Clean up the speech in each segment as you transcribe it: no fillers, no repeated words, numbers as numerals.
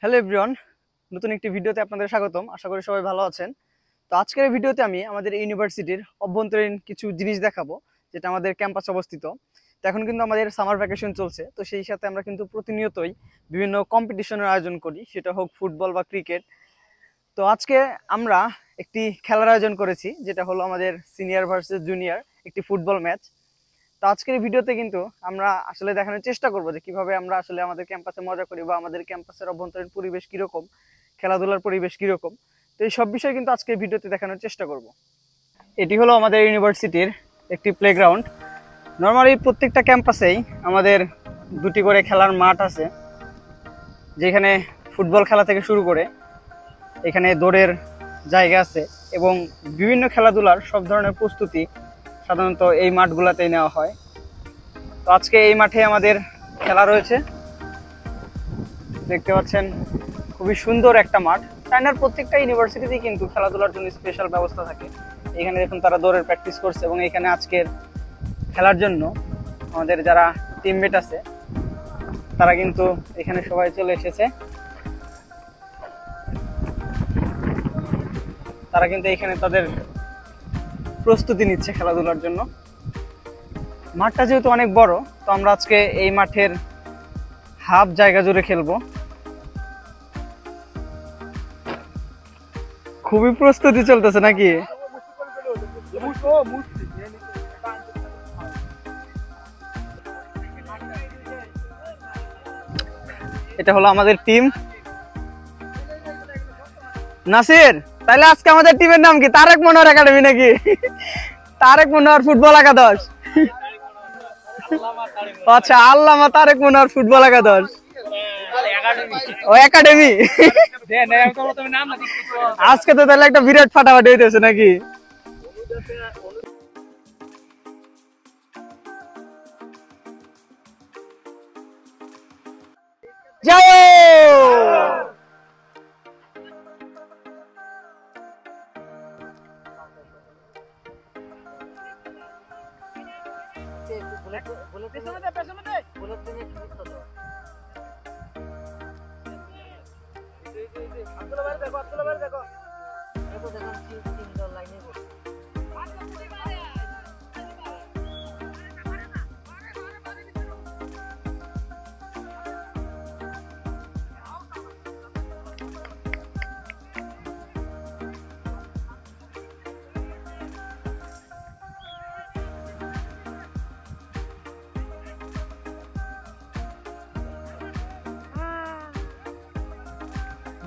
Hello everyone, নতুন একটি ভিডিওতে আপনাদের স্বাগতম। আশা করি সবাই ভালো আছেন। তো আজকের ভিডিওতে আমি আমাদের ইউনিভার্সিটির অভ্যন্তরীণ কিছু জিনিস দেখাবো, যেটা আমাদের ক্যাম্পাসে অবস্থিত। তো এখন কিন্তু আমাদের সামার ভ্যাকেশন চলছে, তো সেই সাথে আমরা কিন্তু প্রতিনিয়তই বিভিন্ন কম্পিটিশনের আয়োজন করি, সেটা হোক ফুটবল বা ক্রিকেট। তো আজকে আমরা একটি খেলার আয়োজন করেছি, যেটা হলো আমাদের সিনিয়র ভার্সেস জুনিয়র একটি ফুটবল ম্যাচ। তো আজকের ভিডিওতে কিন্তু আমরা আসলে দেখানোর চেষ্টা করবো যে কিভাবে আমরা আসলে আমাদের ক্যাম্পাসে মজা করি বা আমাদের ক্যাম্পাসের অভ্যন্তরীণ পরিবেশ কিরকম, খেলাধুলার পরিবেশ কিরকম। তো এই সব বিষয় কিন্তু আজকের ভিডিওতে দেখানোর চেষ্টা করব। এটি হলো আমাদের ইউনিভার্সিটির একটি প্লেগ্রাউন্ড। নর্মালি প্রত্যেকটা ক্যাম্পাসেই আমাদের দুটি করে খেলার মাঠ আছে, যেখানে ফুটবল খেলা থেকে শুরু করে এখানে দৌড়ের জায়গা আছে এবং বিভিন্ন খেলাধুলার সব ধরনের প্রস্তুতি সাধারণত এই মাঠগুলোতেই নেওয়া হয়। তো আজকে এই মাঠে আমাদের খেলা রয়েছে, দেখতে পাচ্ছেন খুবই সুন্দর একটা মাঠ। চায়নার প্রত্যেকটা ইউনিভার্সিটিতেই কিন্তু খেলাধুলার জন্য স্পেশাল ব্যবস্থা থাকে। এখানে দেখুন তারা দৌড়ের প্র্যাকটিস করছে এবং এখানে আজকের খেলার জন্য আমাদের যারা টিমমেট আছে তারা কিন্তু এখানে সবাই চলে এসেছে। তারা কিন্তু এখানে তাদের প্রস্তুতি নিচ্ছে খেলাধুলার জন্য। মাঠটা যেহেতু অনেক বড়, তো আমরা আজকে এই মাঠের হাফ জায়গা জুড়ে খেলবো। খুবই প্রস্তুতি চলতেছে নাকি? এটা হলো আমাদের টিম। নাসির, তাহলে আজকে আমাদের টিমের নাম কি? তারেক মনোহর একাডেমি নাকি? তারেক মনোহর ফুটবল একাদশ। আচ্ছা, আল্লামা তারেক মনোহর ফুটবল একাদশ ও একাডেমি। আজকে তো তাহলে একটা বিরাট ফাটাফাটি হইতেছে নাকি?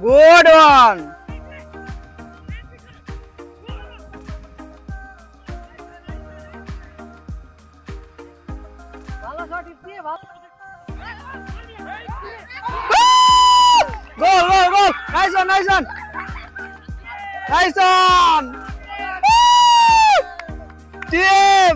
Good one. Goal, goal, goal. Nice one, nice one. Nice one. Team.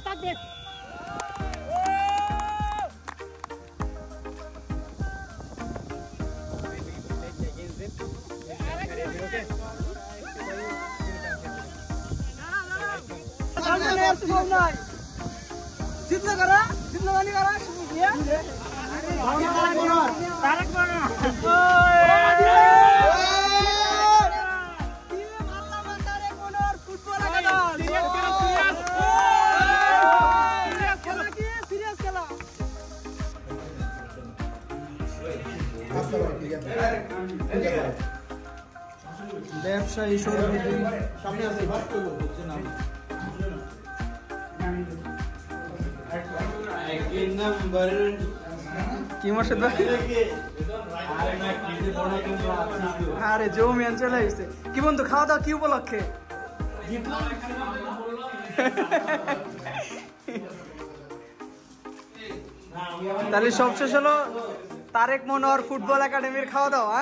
Takbe. ব্যবসায়ী সামনে আছে নাম্বার কি মোর্শেদ ভাই? আরে জমিয়ান চলে আসছে। কি বন্ধু খাওয়া দাওয়া কি উপলক্ষে? তাহলে সবশেষ হলো তারেক মনোহর ফুটবল একাডেমির খাওয়া দাওয়া।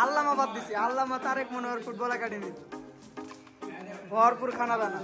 আল্লামা বাদ দিছি, আল্লামা তারেক মনোহর ফুটবল একাডেমি ভরপুর খানা দানা।